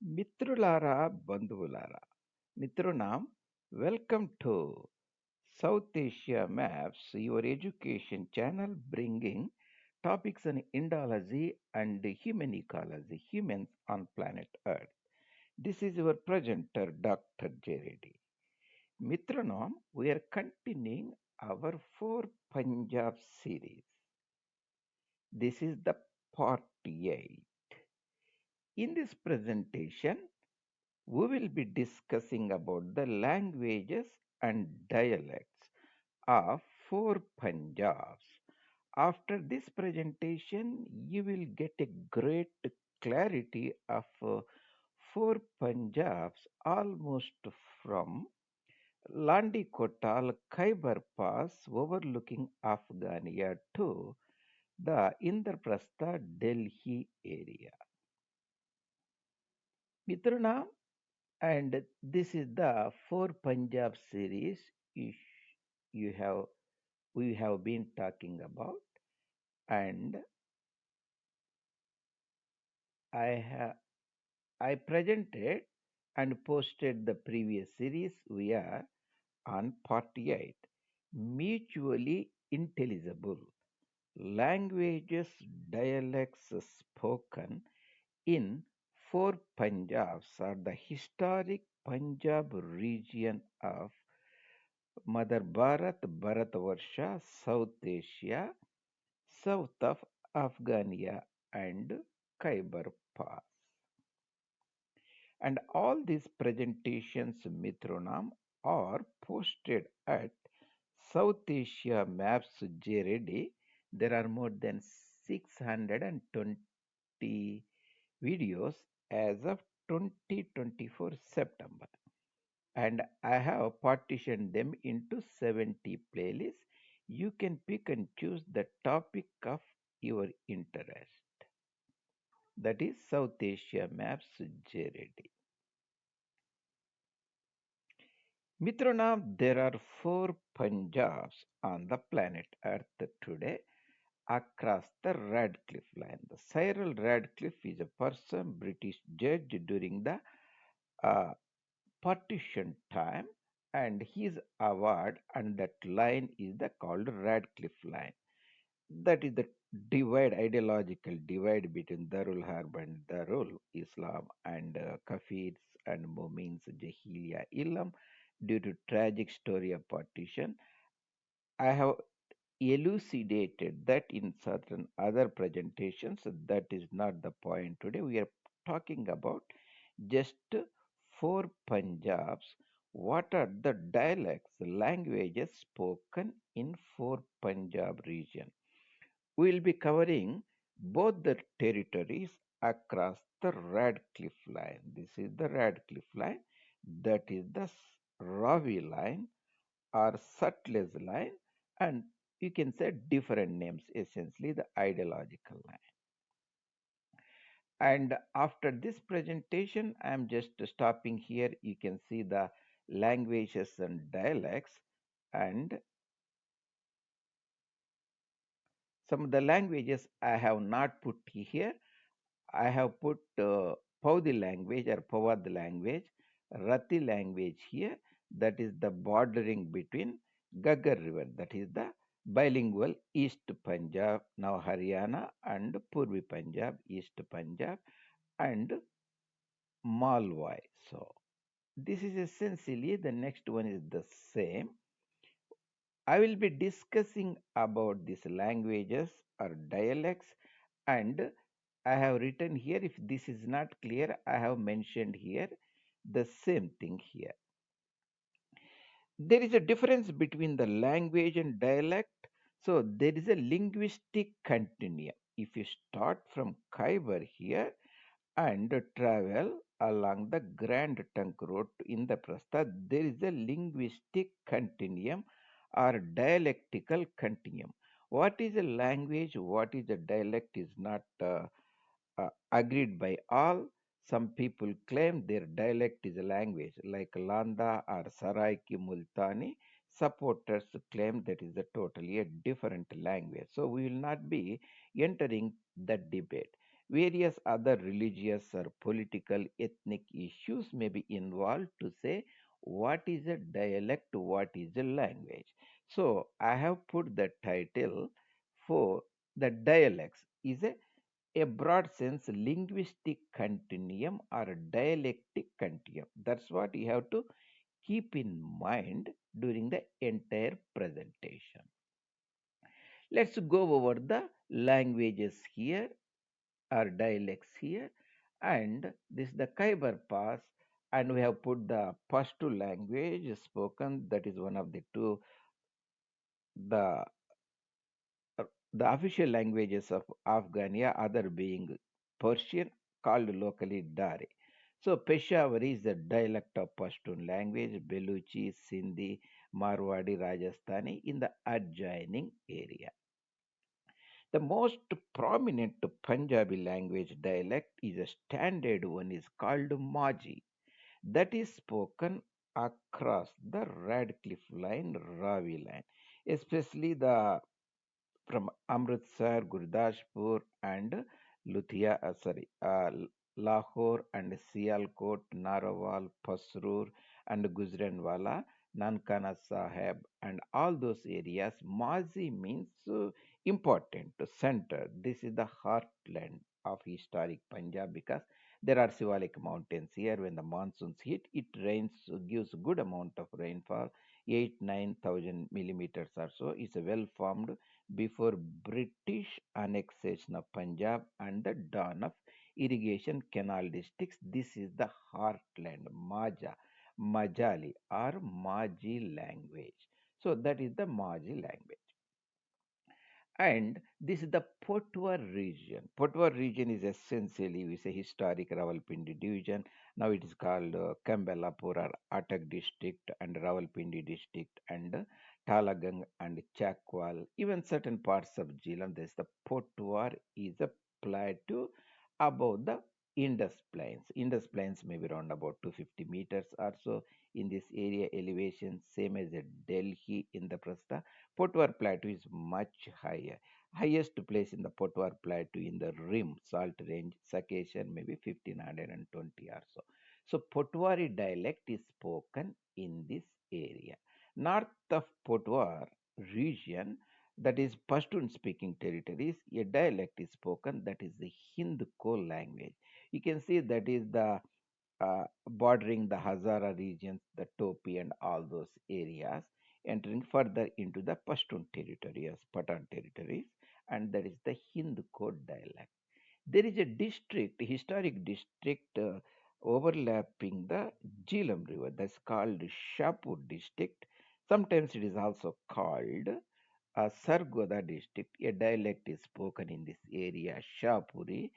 Mitrulara Bandhuvulara. Mitrunam, welcome to South Asia Maps, your education channel bringing topics on Indology and human ecology, humans on planet Earth. This is your presenter, Dr. J. Reddy. Mitranam, we are continuing our four Punjab series. This is the part 8. In this presentation, we will be discussing about the languages and dialects of four Punjabs. After this presentation, you will get a great clarity of four Punjabs almost from Landi Kotal Khyber Pass overlooking Afghania to the Indraprastha Delhi area. Mitrana, and this is the four Punjab series you have we have been talking about, and I have I presented and posted the previous series. We are on part 8, mutually intelligible languages, dialects spoken in four Punjabs are the historic Punjab region of Mother Bharat, Bharatvarsha, South Asia, south of Afghania and Khyber Pass. And all these presentations, Mitronam, are posted at South Asia Maps JRD. There are more than 620 videos as of 2024 September. And I have partitioned them into 70 playlists. You can pick and choose the topic of your interest. That is South Asia Maps JRD. Mitrona, there are four Punjabs on the planet Earth today across the Radcliffe line. The Cyril Radcliffe is a person, British judge during the uh, partition time, and his award on that line is the called Radcliffe line. That is the divide, ideological divide between Darul Harb and Darul Islam and Kafirs and Mumins Jahiliya Ilm due to tragic story of partition. I have elucidated that in certain other presentations. That is not the point today. We are talking about just four Punjabs. What are the dialects, languages spoken in four Punjab region? We will be covering both the territories across the Radcliffe line. This is the Radcliffe line. That is the Ravi line or Sutlej line, and you can say different names, essentially the ideological line. And after this presentation, I am just stopping here. You can see the languages and dialects, and some of the languages I have not put here. I have put Paudi language or Pawad language, Rati language here, that is the bordering between Ghaggar River, that is the bilingual East Punjab, now Haryana, and Purvi Punjab, East Punjab, and Malwai. So, this is essentially the next one is the same. I will be discussing about these languages or dialects, and I have written here, if this is not clear, I have mentioned here the same thing here. There is a difference between the language and dialect. So there is a linguistic continuum. If you start from Khyber here and travel along the Grand Trunk Road to Indraprastha, there is a linguistic continuum or dialectical continuum. What is a language, what is a dialect is not agreed by all. Some people claim their dialect is a language, like Landa or Saraiki Multani. Supporters claim that is a totally a different language. So we will not be entering that debate. Various other religious or political ethnic issues may be involved to say what is a dialect, what is a language. So I have put the title for the dialects is a broad sense linguistic continuum or a dialectic continuum. That's what you have to keep in mind during the entire presentation. Let's go over the languages here or dialects here, and this is the Khyber Pass, and we have put the Pashto language spoken, that is one of the two, the the official languages of Afghania, other being Persian, called locally Dari. So Peshawari is the dialect of Pashtun language, Beluchi, Sindhi, Marwadi, Rajasthani in the adjoining area. The most prominent Punjabi language dialect is a standard one is called Majhi, that is spoken across the Radcliffe line, Ravi line, especially the from Amritsar, Gurdaspur, and Lahore and Sialkot, Narawal, Pasrur, and Gujranwala, Nankana Sahib, and all those areas. Mazi means important, center. This is the heartland of historic Punjab because there are Shivalik mountains here. When the monsoons hit, it rains, gives good amount of rainfall, 8 9,000 millimeters or so. It's a well formed before British annexation of Punjab and the dawn of irrigation canal districts. This is the heartland, Majha, Majali or Majhi language. So that is the Majhi language. And this is the Potwar region. Potwar region is essentially we say historic Rawalpindi division. Now it is called Kambelapur or Atak district and Rawalpindi district and Talagang and Chakwal. Even certain parts of Jhelum. This the Potwar is a plateau above the Indus Plains. Indus Plains may be around about 250 meters or so in this area elevation, same as a Delhi in the Prastha. Potwar Plateau is much higher. Highest place in the Potwar Plateau in the rim salt range, Circation maybe 1520 or so. So Potwari dialect is spoken in this area. North of Potwar region, that is Pashtun speaking territories, a dialect is spoken that is the Hindko language. You can see that is the bordering the Hazara regions, the Topi, and all those areas, entering further into the Pashtun territories, Patan territories, and that is the Hindko dialect. There is a district, historic district, overlapping the Jhelum River, that's called Shahpur district. Sometimes it is also called Sargoda district. A dialect is spoken in this area, Shahpuri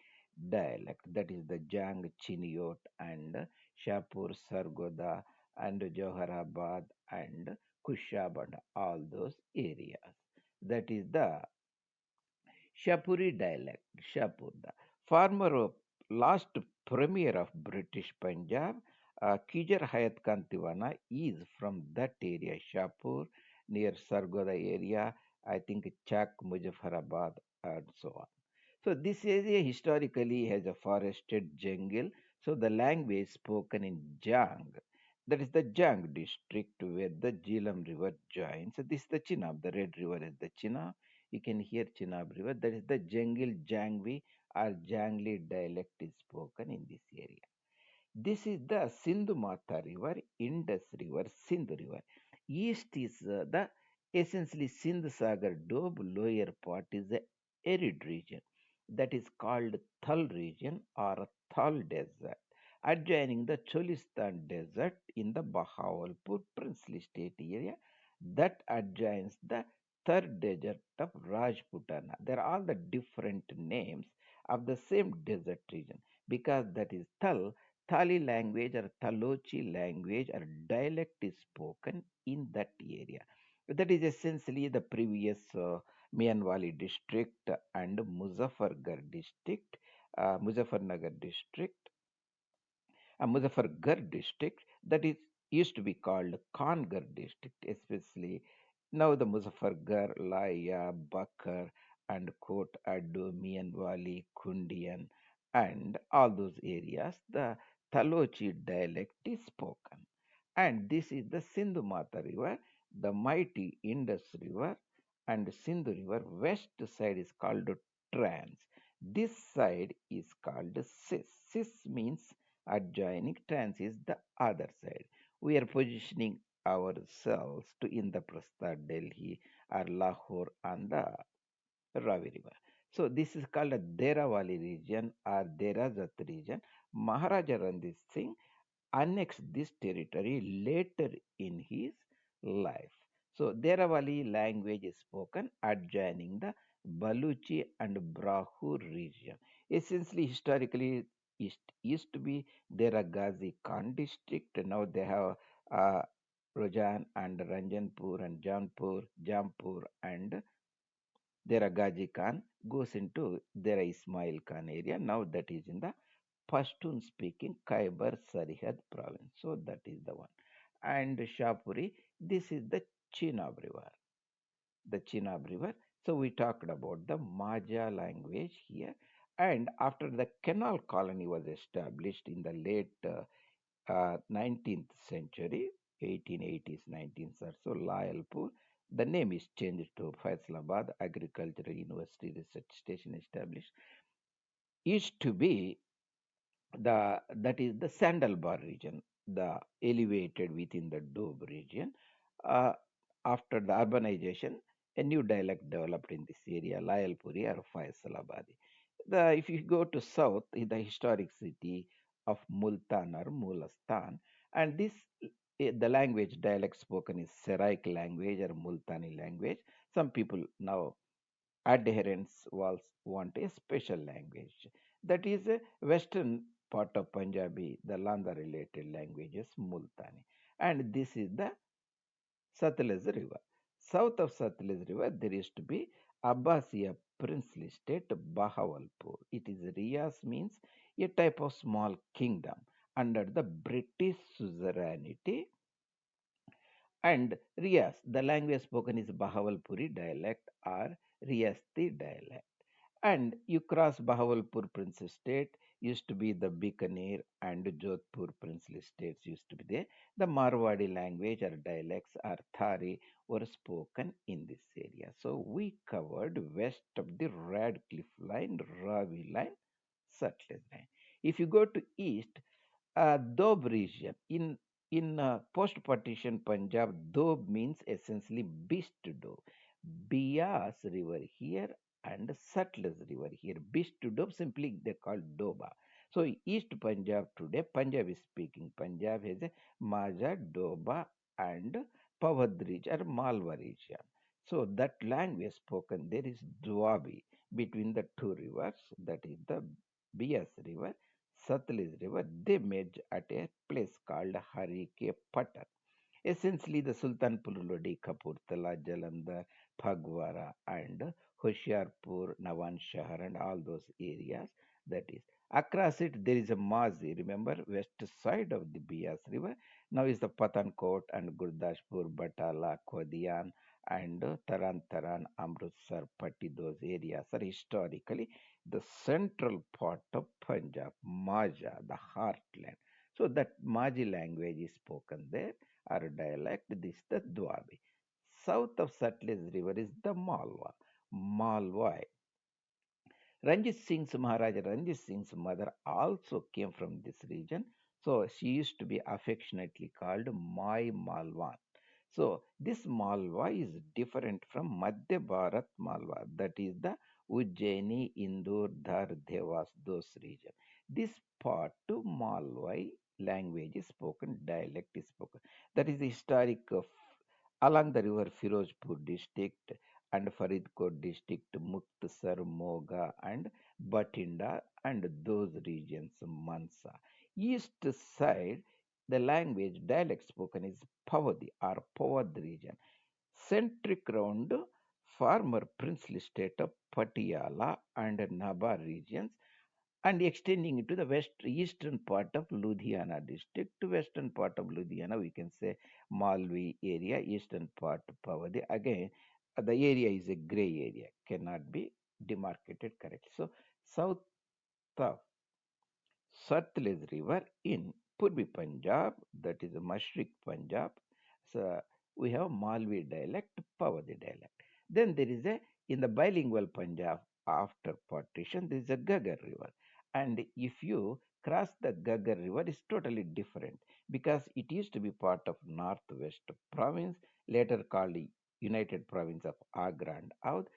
dialect, that is the Jang Chiniot and Shahpur Sargoda and Johorabad and Kushab and all those areas. That is the Shahpuri dialect, Shahpur. The former last premier of British Punjab, Kijar Hayat Khan Tiwana, is from that area, Shahpur, near Sargoda area, I think Chak, Muzaffarabad, and so on. So this area historically has a forested jungle. So the language spoken in Jang, that is the Jang district where the Jhelum River joins. So this is the Chenab, the Red River is the Chenab. You can hear Chenab River. That is the jungle Jangvi or Jangli dialect is spoken in this area. This is the Sindhu Mata River, Indus River, Sindh River. East is the essentially Sindh Sagar Doab, lower part is the arid region that is called Thal region or Thal desert, adjoining the Cholistan desert in the Bahawalpur princely state area that adjoins the third desert of Rajputana. There are all the different names of the same desert region because that is Thal. Thali language or Thalochi language or dialect is spoken in that area. That is essentially the previous Mianwali district and Muzaffargarh district, Muzaffarnagar district, Muzaffargarh district that is used to be called Kangar district, especially now the Muzaffargarh, Laya, Bakar, and Kot Addo, Mianwali, Kundian. and all those areas, the Talochi dialect is spoken. And this is the Sindhu Mata River, the mighty Indus River, and Sindhu River. West side is called Trans. This side is called Cis. Cis means adjoining, Trans is the other side. We are positioning ourselves to Indraprastha, Delhi, or Lahore on the Ravi River. So this is called a Deravali region or Derajat region. Maharaja Ranjit Singh annexed this territory later in his life. So Deravali language is spoken adjoining the Baluchi and Brahu region. Essentially, historically, it used to be Deragazi Khan district. Now they have uh, Rojan and Ranjanpur and Jampur and Dera Ghazi Khan goes into Dera Ismail Khan area. Now that is in the Pashtun speaking Khyber Sarihad province. So that is the one. And Shahpuri, this is the Chenab River. The Chenab River. So we talked about the Majha language here. And after the canal colony was established in the late 19th century, 1880s, 19th or so, Lyallpur. The name is changed to Faisalabad Agricultural University Research Station established. Used to be that is the Sandalbar region, the elevated within the Doab region. Uh, After the urbanization, a new dialect developed in this area, Lyallpuri or Faisalabadi. If you go to south, is the historic city of Multan or Mulastan, and the language dialect spoken is Saraiki language or Multani language. Some people now adherents want a special language. That is a western part of Punjabi, the Landa related languages, Multani. And this is the Satluj River. South of Satluj River, there used to be Abbasiya princely state Bahawalpur. It is Rias means a type of small kingdom under the British suzerainty. And Rias, the language spoken is Bahawalpuri dialect or Riasti dialect. And you cross Bahawalpur Princely State, used to be the Bikaner and Jodhpur Princely States used to be there. The Marwadi language or dialects or Thari were spoken in this area. So we covered west of the Radcliffe line, Ravi line, Sutlej line. If you go to east, Doab region in post-partition Punjab, Doab means essentially Bist Doab. Bias River here and Sutlej River here. Bist to Doab simply they call Doba. So East Punjab today, Punjab is speaking. Punjab has a Majha, Doba and Pavadh region or Malwa region. So that language spoken there is Doabi between the two rivers, that is the Bias River, Satluj River. They merge at a place called Harike Patan. Essentially, the Sultanpur Lodi, Kapurthala, Jalandhar, Phagwara, and Hoshiarpur, Nawan Shahar, and all those areas. That is. Across it, there is a Mazi. Remember, west side of the Bias River. Now is the Pathankot and Gurdaspur, Batala, Kodian, and Taran Taran, Amritsar, Patti. Those areas are historically the central part of Punjab, Majha, the heartland. So that Majhi language is spoken there or dialect. This is the Doabi. South of Sutlej River is the Malwa. Malwai. Ranjit Singh's Maharaja Ranjit Singh's mother also came from this region. So she used to be affectionately called Mai Malwan. So this Malwa is different from Madhya Bharat Malwa, that is the Ujjaini, Indur, Dhar, Devas, those region. This part to Malwai language is spoken, dialect is spoken. That is the historic of along the river Firozpur district and Faridkot district, Muktasar, Moga, and Batinda, and those regions, Mansa. East side, the language dialect spoken is Pavadi or Pavad region, centric round former princely state of Patiala and Naba regions and extending into the west eastern part of Ludhiana district to western part of Ludhiana, we can say Malvi area, eastern part of Pavadi. Again, the area is a gray area, cannot be demarcated correctly. So south of Satluj River in Purbi Punjab, that is Mashriq Punjab. So we have Malvi dialect, Pavadi dialect. Then there is a, in the bilingual Punjab after partition, there is a Ghaggar River. And if you cross the Ghaggar River, it's totally different because it used to be part of Northwest Province, later called United Province of Agra and Oudh,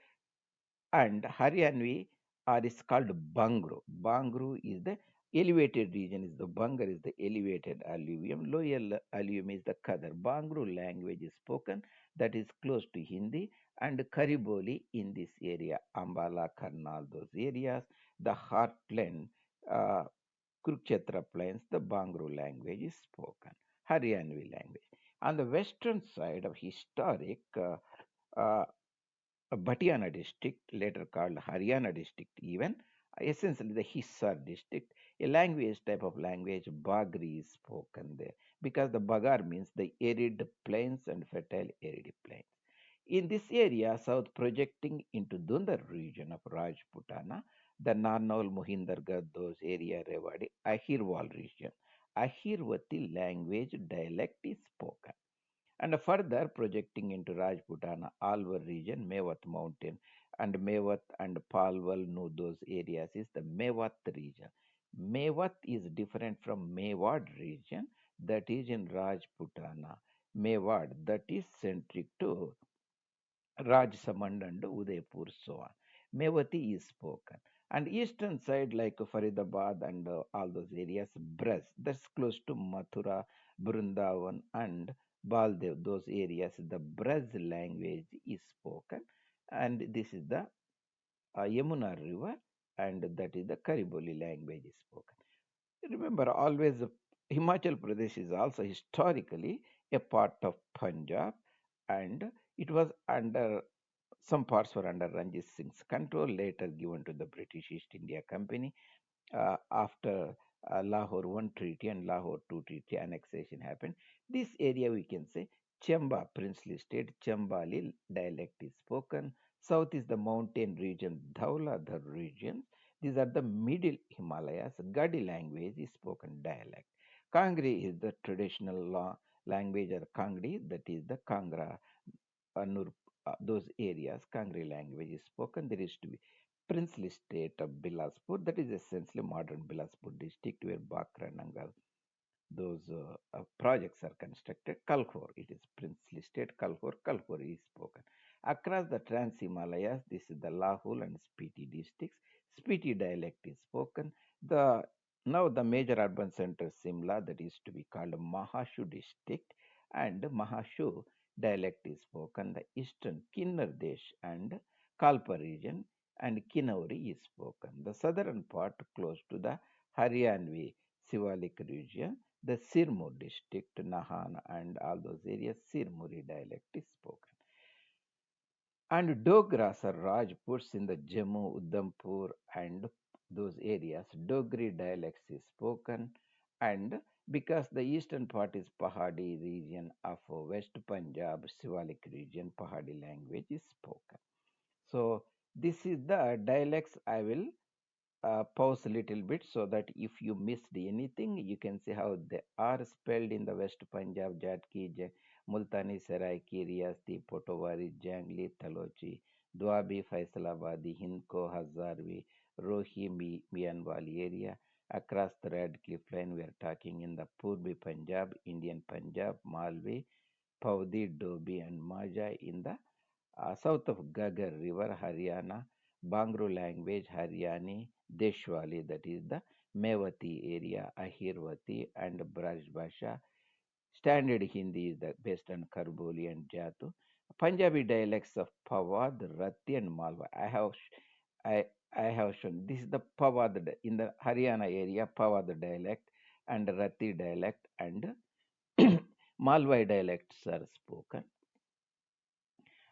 and Haryanvi or is called Bangru. Bangru is the elevated region, is the Bangar is the elevated alluvium, lower alluvium is the Kadar. Bangru language is spoken that is close to Hindi and Kariboli in this area, Ambala, Karnal, those areas, the heartland, uh, Kurukshetra plains, the Bangru language is spoken, Haryanvi language. On the western side of historic uh, Batiana district, later called Haryana district, even essentially the Hisar district, a language type of language, Bagri is spoken there because the Bagar means the arid plains and fertile arid plains. In this area, south projecting into Dundar region of Rajputana, the Narnaul, Mohindergarh, those area, Rewadi, Ahirwal region, Ahirvati language dialect is spoken and further projecting into Rajputana, Alwar region, Mewat mountain, and Mewat and Palwal, no, those areas is the Mewat region. Mewat is different from Mewad region that is in Rajputana. Mewad that is centric to Rajsamand and Udaipur, so on. Mevati is spoken. And eastern side, like Faridabad and all those areas, Braj, that's close to Mathura, Brindavan, and Baldev, those areas, the Braj language is spoken. And this is the Yamuna River, and that is the Kariboli language is spoken. Remember, always Himachal Pradesh is also historically a part of Punjab, and it was under some parts were under Ranjit Singh's control, later given to the British East India Company after Lahore 1 treaty and Lahore 2 treaty annexation happened. This area we can say Chamba, princely state, Chambali dialect is spoken. South is the mountain region, Dhauladhar region. These are the middle Himalayas. Gadi language is spoken dialect. Kangri is the traditional language or Kangri, that is the Kangra Nur, those areas, Kangri language is spoken. There is to be princely state of Bilaspur, that is essentially modern Bilaspur district where Bakra Nangal, those projects are constructed. Kalkhor, it is princely state. Kalkhor, Kalkhor is spoken. Across the Trans Himalayas, this is the Lahul and Spiti districts. Spiti dialect is spoken. The now the major urban center Simla, that is to be called Mahashu district, and Mahashu dialect is spoken. The eastern Kinnar Desh and Kalpa region and Kinauri is spoken. The southern part close to the Haryanvi Sivalik region, the Sirmur district, Nahan and all those areas, Sirmuri dialect is spoken. And Dogras are Rajputs in the Jammu, Udhampur and those areas. Dogri dialects is spoken, and because the eastern part is Pahadi region of West Punjab, Sivalik region, Pahadi language is spoken. So this is the dialects I will pause a little bit so that if you missed anything, you can see how they are spelled in the West Punjab, Jatki, Multani, Saraiki, Riasti, Potowari, Jangli, Talochi, Doabi, Faisalabadi, Hinko, Hazarvi, Rohi, Mianwali area. Across the Radcliffe line, we are talking in the Purbi Punjab, Indian Punjab, Malvi, Paudi, Dobi, and Majha in the south of Ghaggar River, Haryana, Bangro language, Haryani, Deshwali, that is the Mevati area, Ahirvati, and Braj Bhasha. Standard Hindi is the based on Karboli and Jatu. Punjabi dialects of Pawad, Rati, and Malwa. I, I have shown this is the Pawad in the Haryana area, Pawad dialect and Rati dialect and Malwai dialects are spoken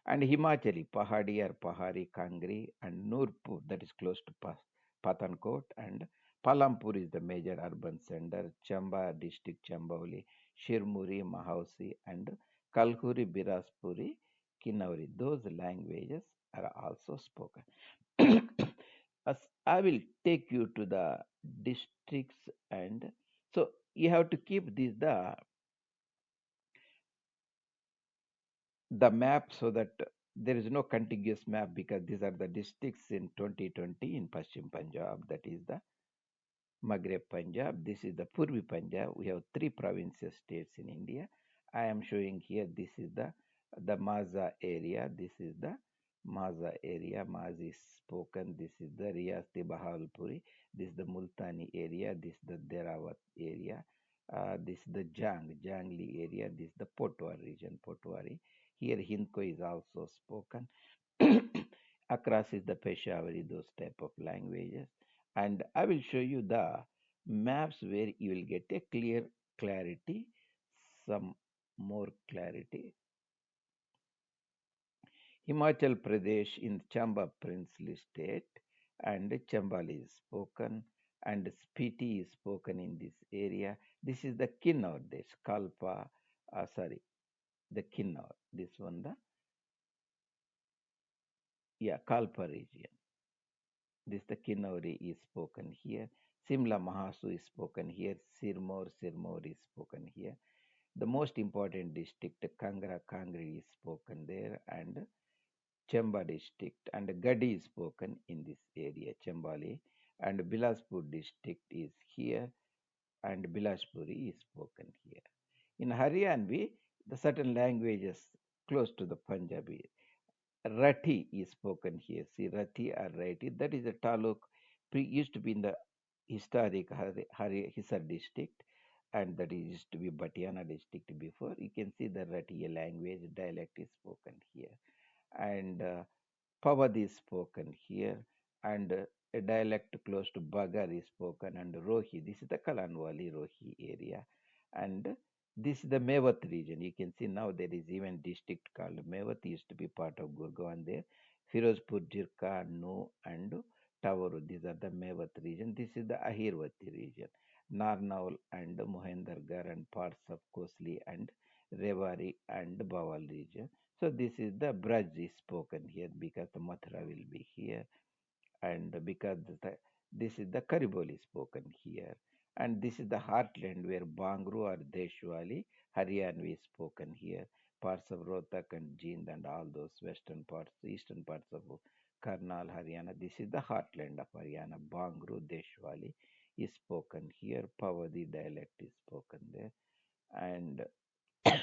and Himachali, Pahadi or Pahari, Kangri, and Nurpur, that is close to Pathankot, and Palampur is the major urban center, Chamba district, Chambauli, Shirmuri, Mahausi, and Kalhuri, Biraspuri, Kinnauri. Those languages are also spoken. As I will take you to the districts, and so you have to keep this the map so that there is no contiguous map because these are the districts in 2020 in Pashchim Punjab. That is the Maghreb Punjab. This is the Purvi Punjab. We have three provincial states in India. I am showing here. This is the Majha area. This is the Majha area. Majhi is spoken. This is the Riasti Bahawalpuri. This is the Multani area. This is the Derajat area. This is the Jangli area. This is the Potwar region, Potwari. Here Hindko is also spoken. Across is the Peshawari, those type of languages. And I will show you the maps where you will get a clear clarity, some more clarity. Himachal Pradesh in Chamba princely state, and Chambali is spoken, and Spiti is spoken in this area. This is the Kinnaur, this Kalpa, sorry, the Kinnaur. This one, the yeah, Kalpa region. This the Kinnauri is spoken here. Simla Mahasu is spoken here. Sirmor is spoken here. The most important district, Kangra Kangri, is spoken there, and Chamba district, and Gadi is spoken in this area, Chambali, and Bilaspur district is here, and Bilaspuri is spoken here. In Haryanvi, the certain languages close to the Punjabi, Rati is spoken here. See, Rati or Rati, that is a taluk, used to be in the historic Hisar district, and that is used to be Batiana district before. You can see the Rati language dialect is spoken here, and Pavad is spoken here, and a dialect close to Bagar is spoken, and Rohi. This is the Kalanwali Rohi area, and this is the Mewat region. You can see now there is even district called Mewat, used to be part of Gurgaon there. Firozpur, Jirka, Nu, and Tavaru. These are the Mewat region. This is the Ahirvati region. Narnaul and Mohendargarh and parts of Kosli and Rewari and Bawal region. So this is the Braj is spoken here because the Mathura will be here, and because this is the Kariboli spoken here, and this is the heartland where Bangru or Deshwali, Haryanvi is spoken here. Parts of Rohtak and Jind and all those western parts, eastern parts of Karnal, Haryana. This is the heartland of Haryana. Bangru, Deshwali is spoken here. Pavadi dialect is spoken there, and I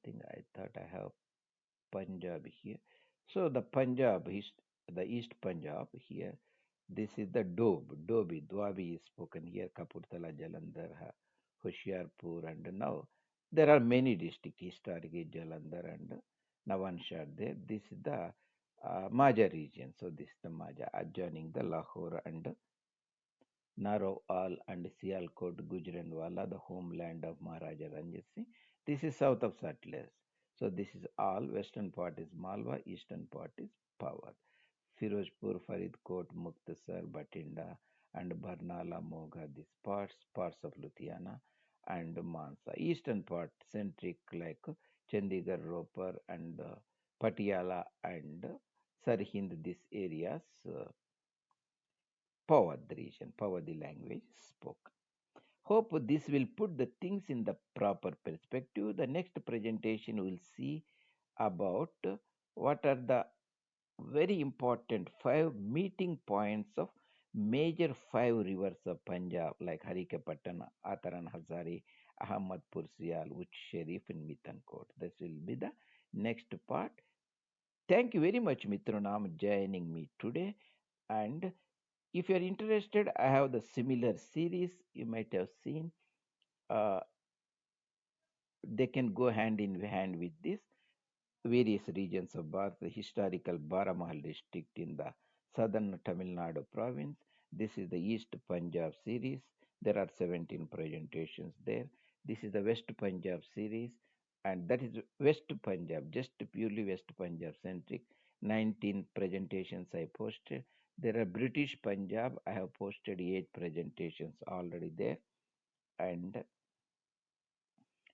think I thought I have Punjab here. So the Punjab is the East Punjab here. This is the Doabi. Doabi is spoken here. Kapurthala, Jalandhar, Hoshiarpur, and now there are many districts historically Jalandhar and Nawanshad there. This is the Majha region. So this is the Majha adjoining the Lahore and Narowal and Sialkot, Gujranwala, the homeland of Maharaja Ranjit Singh. This is south of Satluj. So this is all. Western part is Malwa, eastern part is Pawar. Firozpur, Faridkot, Muktasar, Batinda, and Barnala, Mogha, these parts of Ludhiana and Mansa. Eastern part centric like Chandigarh, Ropar, and Patiala and Sarhind, these areas. Pawad region, Pawadi language spoken. Hope this will put the things in the proper perspective. The next presentation will see about what are the very important five meeting points of major five rivers of Punjab like Harikapatan, Ataran Hazari, Ahmadpur Sial, Uch Sharif, and Mithankot. This will be the next part. Thank you very much, Mitronam, joining me today. And if you are interested, I have the similar series you might have seen. Uh, they can go hand in hand with this various regions of Bharat, the historical Baramahal district in the southern Tamil Nadu province. This is the East Punjab series. There are 17 presentations there. This is the West Punjab series, and that is West Punjab, just purely West Punjab centric. 19 presentations I posted. There are British Punjab. I have posted 8 presentations already there, and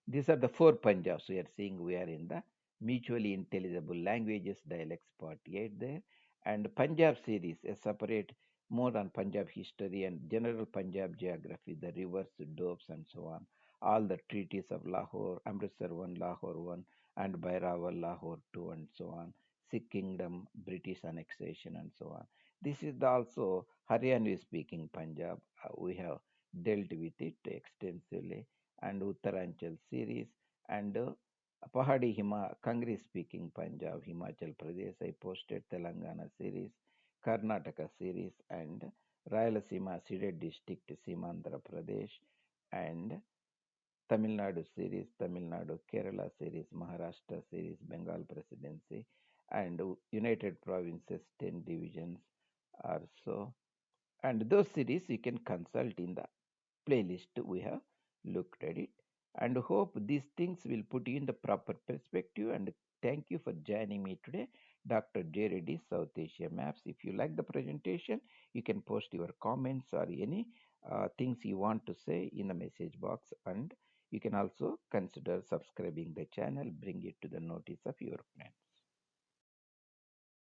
these are the four Punjabs we are seeing. We are in the mutually intelligible languages, dialects, 48 there, and Punjab series, a separate more on Punjab history and general Punjab geography, the rivers, Doabs, and so on. All the treaties of Lahore, Amritsar 1, Lahore 1, and Bairawal, Lahore 2, and so on. Sikh Kingdom, British annexation, and so on. This is also Haryanvi speaking Punjab. We have dealt with it extensively, and Uttaranchal series, and Pahadi Kangri speaking Punjab, Himachal Pradesh. I posted Telangana series, Karnataka series, and Rayalaseema Seeded District, Simandhra Pradesh, and Tamil Nadu series, Tamil Nadu, Kerala series, Maharashtra series, Bengal Presidency, and United Provinces 10 divisions or so. And those series you can consult in the playlist we have looked at it, and hope these things will put you in the proper perspective. And thank you for joining me today, Dr. J. Reddy, South Asia Maps. If you like the presentation, you can post your comments or any things you want to say in the message box, and you can also consider subscribing the channel, bring it to the notice of your friends.